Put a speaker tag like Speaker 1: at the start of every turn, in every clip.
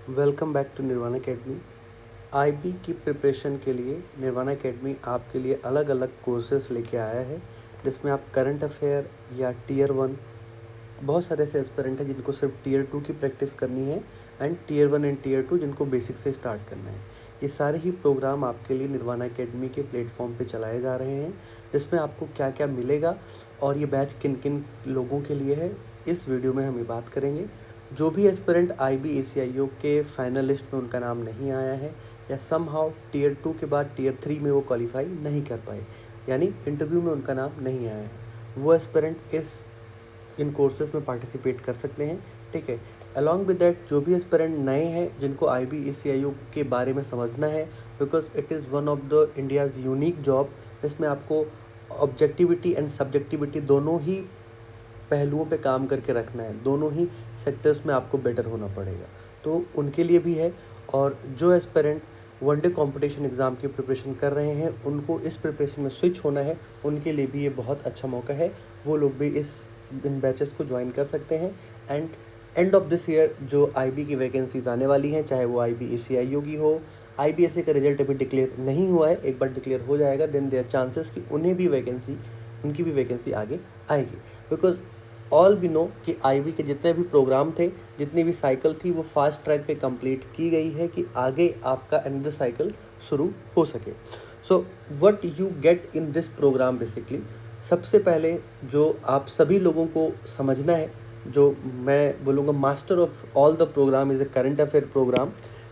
Speaker 1: Welcome back to Nirvana academy. IB की preparation के लिए निर्वाणा अकेडमी आपके लिए अलग अलग कोर्सेज लेके आया है, जिसमें आप करंट अफेयर या टीयर वन, बहुत सारे ऐसे एस्पिरेंट हैं जिनको सिर्फ टीयर टू की प्रैक्टिस करनी है, and tier one and tier two जिनको बेसिक से स्टार्ट करना है। ये सारे ही प्रोग्राम आपके लिए निर्वाणा अकेडमी के प्लेटफॉर्म पे चलाए जा रहे हैं, जिसमें आपको क्या क्या मिलेगा और ये बैच किन किन लोगों के लिए है, इस वीडियो में हम ये बात करेंगे। जो भी एस्पिरेंट IB ACIO के फाइनलिस्ट में उनका नाम नहीं आया है, या सम हाउ टीयर टू के बाद टीयर थ्री में वो क्वालिफाई नहीं कर पाए, यानी इंटरव्यू में उनका नाम नहीं आया है, वो एस्पिरेंट इन कोर्सेज में पार्टिसिपेट कर सकते हैं। ठीक है, अलॉन्ग विद दैट जो भी एस्पिरेंट नए हैं जिनको IB ACIO के बारे में समझना है, because it is one of the India's unique job, जिसमें आपको ऑब्जेक्टिविटी एंड सब्जेक्टिविटी दोनों ही पहलुओं पे काम करके रखना है, दोनों ही सेक्टर्स में आपको बेटर होना पड़ेगा, तो उनके लिए भी है। और जो एस्पिरेंट वनडे कंपटीशन एग्ज़ाम की प्रिपरेशन कर रहे हैं, उनको इस प्रिपरेशन में स्विच होना है, उनके लिए भी ये बहुत अच्छा मौका है। वो लोग भी इन बैचेस को ज्वाइन कर सकते हैं। And end of this year जो IB की वैकेंसीज आने वाली हैं, चाहे वो IB ACIO की हो, IBSA का रिजल्ट अभी डिक्लेयर नहीं हुआ है, एक बार डिक्लेयर हो जाएगा देन देयर चांसेस कि उनकी भी वैकेंसी आगे आएगी। बिकॉज ऑल भी नो कि IB के जितने भी प्रोग्राम थे, जितनी भी साइकिल थी, वो फास्ट ट्रैक पे कंप्लीट की गई है कि आगे आपका अनदर साइकिल शुरू हो सके। So what you get in this programme basically, सबसे पहले जो आप सभी लोगों को समझना है, जो मैं बोलूँगा master of all the programme is a current affair programme.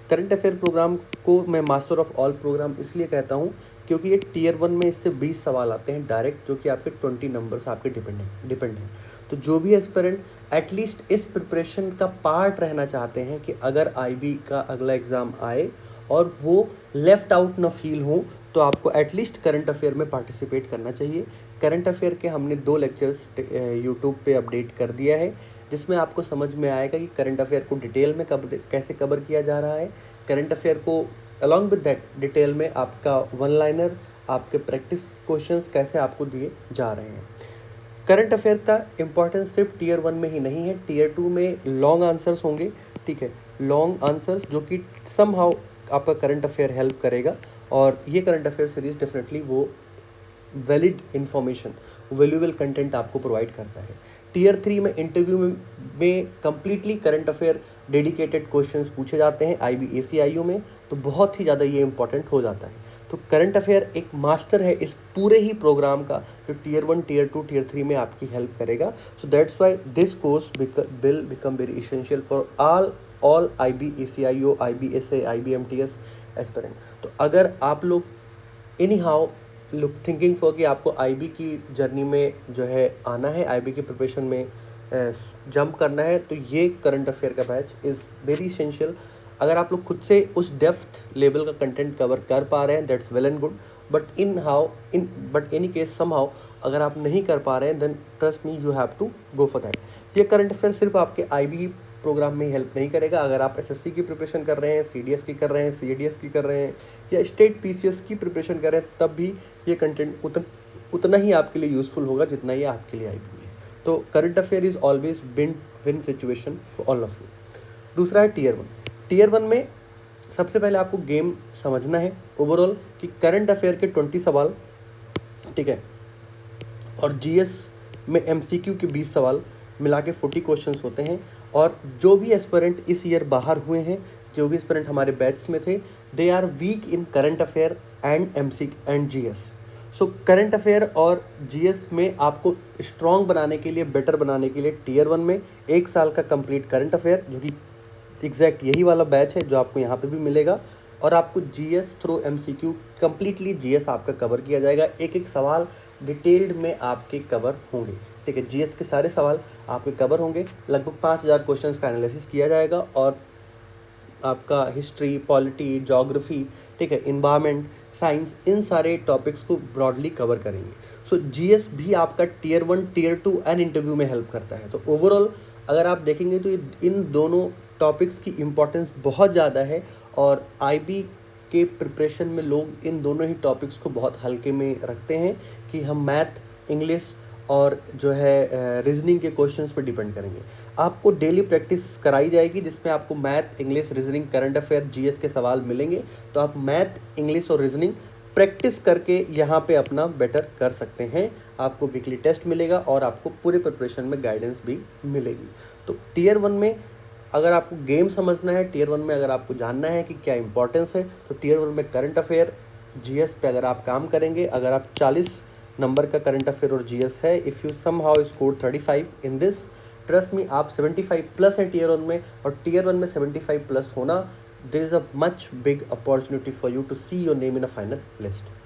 Speaker 1: Current affair programme को मैं मास्टर ऑफ ऑल प्रोग्राम इसलिए कहता हूँ क्योंकि ये टीयर वन में इससे 20 सवाल आते हैं डायरेक्ट, जो कि आपके 20 नंबर्स आपके डिपेंड हैं। तो जो भी एस्पिरेंट एटलीस्ट इस प्रिपरेशन का पार्ट रहना चाहते हैं कि अगर IB का अगला एग्ज़ाम आए और वो लेफ़्ट आउट ना फील हो, तो आपको एटलीस्ट करंट अफेयर में पार्टिसिपेट करना चाहिए। करंट अफेयर के हमने 2 लेक्चर्स यूट्यूब पे अपडेट कर दिया है, जिसमें आपको समझ में आएगा कि करंट अफेयर को डिटेल में कैसे कवर किया जा रहा है। करंट अफेयर को अलॉन्ग विद दैट डिटेल में आपका वन लाइनर, आपके प्रैक्टिस क्वेश्चंस कैसे आपको दिए जा रहे हैं। करंट अफेयर का इंपॉर्टेंस सिर्फ टीयर वन में ही नहीं है, टीयर टू में लॉन्ग आंसर्स होंगे। ठीक है, लॉन्ग आंसर्स जो कि सम हाउ आपका करंट अफेयर हेल्प करेगा, और ये करंट अफेयर सीरीज डेफिनेटली वो वैलिड इंफॉर्मेशन, वैल्यूएबल कंटेंट आपको प्रोवाइड करता है। टीयर थ्री में इंटरव्यू में completely current affair dedicated questions पूछे जाते हैं IB ACIO में, तो बहुत ही ज़्यादा ये इंपॉर्टेंट हो जाता है। तो करंट अफेयर एक मास्टर है इस पूरे ही प्रोग्राम का, जो tier one, tier two, tier three में आपकी हेल्प करेगा। So that's why this course will become very essential for all IB ACIO, IBSA, IBMTS aspirant. तो अगर आप लोग anyhow look thinking for कि आपको IB की जर्नी में जो है आना है, IB की प्रिपरेशन में जंप करना है, तो ये करंट अफेयर का बैच इज़ वेरी इसेंशियल। अगर आप लोग खुद से उस डेप्थ लेवल का कंटेंट कवर कर पा रहे हैं, that's well and good, but any case somehow अगर आप नहीं कर पा रहे हैं, then trust me you have to go for that. ये करंट अफेयर सिर्फ आपके IB प्रोग्राम में हेल्प नहीं करेगा। अगर आप SSC की प्रिपरेशन कर रहे हैं, CDS की कर रहे हैं, CADS की कर रहे हैं, या स्टेट PCS की प्रिपरेशन कर रहे हैं, तब भी ये कंटेंट उतना ही आपके लिए यूज़फुल होगा जितना ये आपके लिए IB है। तो current affair is always win situation for all of you. दूसरा है टीयर वन। टीयर वन में सबसे पहले आपको गेम समझना है ओवरऑल, कि करंट अफेयर के 20 सवाल, ठीक है, और GS में MCQ के 20 सवाल मिला के 40 क्वेश्चंस होते हैं। और जो भी एस्पिरेंट इस ईयर बाहर हुए हैं, जो भी एस्पिरेंट हमारे बैच में थे, they are weak in current affair and GS। So current affair और GS में आपको स्ट्रॉन्ग बनाने के लिए, बेटर बनाने के लिए, टीयर वन में 1 साल का कंप्लीट करंट अफेयर, जो कि एग्जैक्ट यही वाला बैच है जो आपको यहाँ पे भी मिलेगा, और आपको GS through MCQ completely GS आपका कवर किया जाएगा। एक एक सवाल डिटेल्ड में आपके कवर होंगे। ठीक है, GS के सारे सवाल आपके कवर होंगे। लगभग 5000 क्वेश्चंस का एनालिसिस किया जाएगा, और आपका हिस्ट्री, पॉलिटी, ज्योग्राफी, ठीक है, इन्वायरमेंट, साइंस, इन सारे टॉपिक्स को ब्रॉडली कवर करेंगे। सो GS भी आपका tier one, tier two and interview में हेल्प करता है। तो ओवरऑल अगर आप देखेंगे तो इन दोनों टॉपिक्स की इम्पोर्टेंस बहुत ज़्यादा है, और IB के प्रिपरेशन में लोग इन दोनों ही टॉपिक्स को बहुत हल्के में रखते हैं कि हम मैथ, इंग्लिश और जो है रीजनिंग के क्वेश्चंस पर डिपेंड करेंगे। आपको डेली प्रैक्टिस कराई जाएगी जिसमें आपको math, English, reasoning, current affair, GS के सवाल मिलेंगे। तो आप मैथ, इंग्लिश और रीजनिंग प्रैक्टिस करके यहाँ पे अपना बेटर कर सकते हैं। आपको वीकली टेस्ट मिलेगा और आपको पूरे प्रिपरेशन में गाइडेंस भी मिलेगी। तो टीयर 1 में अगर आपको गेम समझना है, टीयर 1 में अगर आपको जानना है कि क्या इंपॉर्टेंस है, तो टीयर 1 में करंट अफेयर, जीएस पे अगर आप काम करेंगे, अगर आप 40 नंबर का करंट अफेयर और जीएस है, if you somehow score 35 in this, trust me आप 75 प्लस है टीयर 1 में, और टीयर 1 में 75 प्लस होना, there is a much big opportunity for you to see your name in a final list.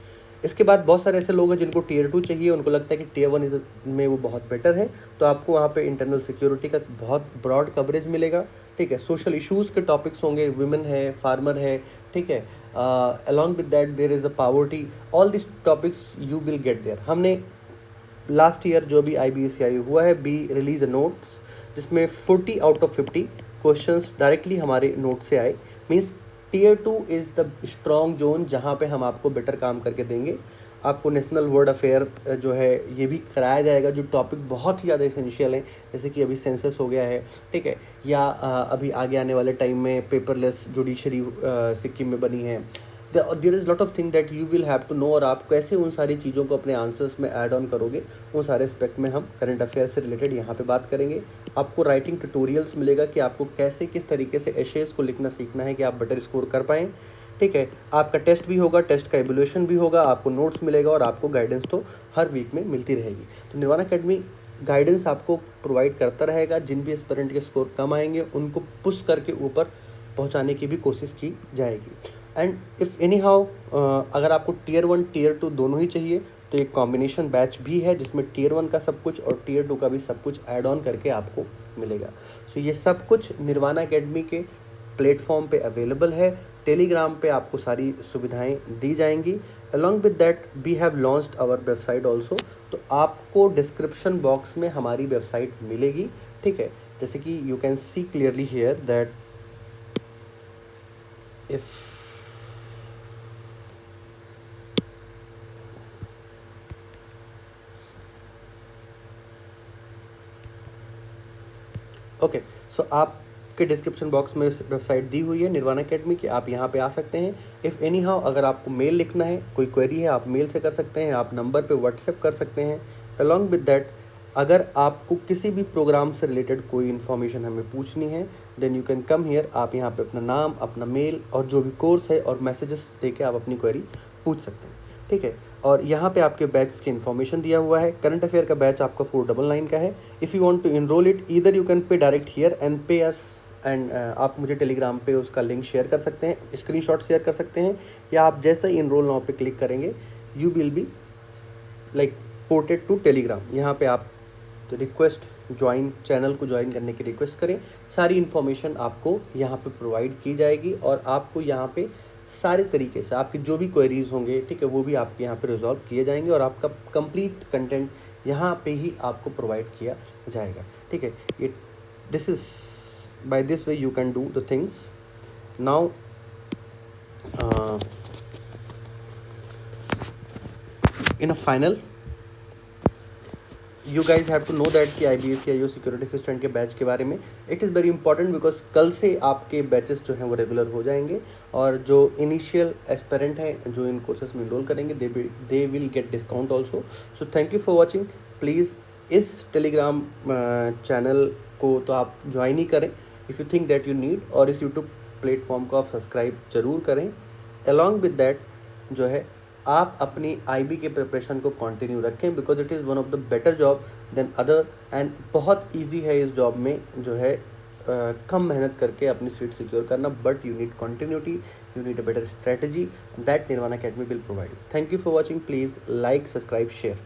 Speaker 1: इसके बाद बहुत सारे ऐसे लोग हैं जिनको टीयर 2 चाहिए, उनको लगता है कि टीयर 1 में वो बहुत बेटर है, तो आपको वहाँ पे इंटरनल सिक्योरिटी का बहुत ब्रॉड कवरेज मिलेगा। ठीक है, सोशल इश्यूज़ के टॉपिक्स होंगे, वुमेन है, फार्मर है, ठीक है, along with that there is a poverty, all this topics you will get there. हमने लास्ट ईयर जो भी IBCI हुआ है, बी रिलीज अ नोट्स जिसमें 40 आउट ऑफ 50 क्वेश्चंस डायरेक्टली हमारे नोट से आए। Means tier 2 is the strong zone जहाँ पे हम आपको बेटर काम करके देंगे। आपको नेशनल वर्ल्ड अफेयर जो है ये भी कराया जाएगा, जो टॉपिक बहुत ही ज़्यादा इसेंशियल हैं, जैसे कि अभी सेंसस हो गया है, ठीक है, या अभी आगे आने वाले टाइम में पेपरलेस जुडिशरी सिक्किम में बनी है। There is lot of thing that you will have to know, और आप कैसे उन सारी चीज़ों को अपने आंसर्स में ऐड ऑन करोगे, उन सारे एस्पेक्ट में हम करंट अफेयर से रिलेटेड यहाँ पे बात करेंगे। आपको राइटिंग ट्यूटोरियल्स मिलेगा कि आपको कैसे किस तरीके से एशेज़ को लिखना सीखना है कि आप बेटर स्कोर कर पाएँ। ठीक है, आपका टेस्ट भी होगा, टेस्ट का एवल्यूएशन भी होगा, आपको नोट्स मिलेगा और आपको गाइडेंस तो हर वीक में मिलती रहेगी। तो निर्वाणा अकेडमी गाइडेंस आपको प्रोवाइड करता रहेगा। जिन भी एस्पिरेंट के स्कोर कम आएंगे उनको पुश करके ऊपर पहुंचाने की भी कोशिश की जाएगी। एंड इफ़ एनी हाउ अगर आपको टीयर 1 टीयर 2 दोनों ही चाहिए तो एक कॉम्बिनेशन बैच भी है जिसमें टीयर 1 का सब कुछ और टीयर 2 का भी सब कुछ ऐड ऑन करके आपको मिलेगा। सो ये सब कुछ निर्वाणा अकेडमी के प्लेटफॉर्म पे अवेलेबल है। टेलीग्राम पे आपको सारी सुविधाएं दी जाएंगी। Along with that we have launched our website also, तो आपको डिस्क्रिप्शन बॉक्स में हमारी वेबसाइट मिलेगी। ठीक है, जैसे कि you can see clearly here that if okay, so आपके डिस्क्रिप्शन बॉक्स में वेबसाइट दी हुई है निर्वाणा अकेडमी की, आप यहाँ पे आ सकते हैं। इफ़ एनी हाउ अगर आपको मेल लिखना है, कोई क्वेरी है, आप मेल से कर सकते हैं, आप नंबर पे व्हाट्सएप कर सकते हैं। अलॉन्ग विद दैट अगर आपको किसी भी प्रोग्राम से रिलेटेड कोई इन्फॉर्मेशन हमें पूछनी है, then you can come here. आप यहाँ पे अपना नाम, अपना मेल और जो भी कोर्स है और मैसेजेस देके आप अपनी क्वेरी पूछ सकते हैं। ठीक है, और यहाँ पे आपके बैच की इन्फॉर्मेशन दिया हुआ है। करंट अफेयर का बैच आपका 499 का है। If you want to enrol it, either you can pay direct here and pay us, and आप मुझे टेलीग्राम पे उसका लिंक शेयर कर सकते हैं, स्क्रीनशॉट शेयर कर सकते हैं, या आप जैसे ही इनरोल नाउ पे क्लिक करेंगे you will be like ported to Telegram. यहाँ पे आप रिक्वेस्ट ज्वाइन, चैनल को ज्वाइन करने की रिक्वेस्ट करें। सारी इन्फॉर्मेशन आपको यहाँ पे प्रोवाइड की जाएगी और आपको यहाँ पे सारे तरीके से आपकी जो भी क्वेरीज होंगे, ठीक है, वो भी आपके यहाँ पे रिजॉल्व किए जाएंगे और आपका कंप्लीट कंटेंट यहाँ पे ही आपको प्रोवाइड किया जाएगा। ठीक है, ये this is by this way you can do the things now. In a final you guys have to know that कि IBCI सिक्योरिटी असिस्टेंट के बैच के बारे में it is very important, because कल से आपके बैचेस जो हैं वो रेगुलर हो जाएंगे और जो इनिशियल एस्पिरेंट हैं जो इन कोर्सेज में इनरोल करेंगे they will get discount also. So thank you for watching. Please इस टेलीग्राम चैनल को तो आप ज्वाइन ही करें if you think that you need, और इस यूट्यूब प्लेटफॉर्म को आप सब्सक्राइब जरूर करें। अलॉन्ग विद दैट जो है आप अपनी IB के प्रिपरेशन को कंटिन्यू रखें, because it is one of the better job than other, and बहुत इजी है इस जॉब में जो है कम मेहनत करके अपनी सीट सिक्योर करना, but you need continuity, you need a better strategy that Nirvana academy will provide. Thank you for watching. Please like, subscribe, share.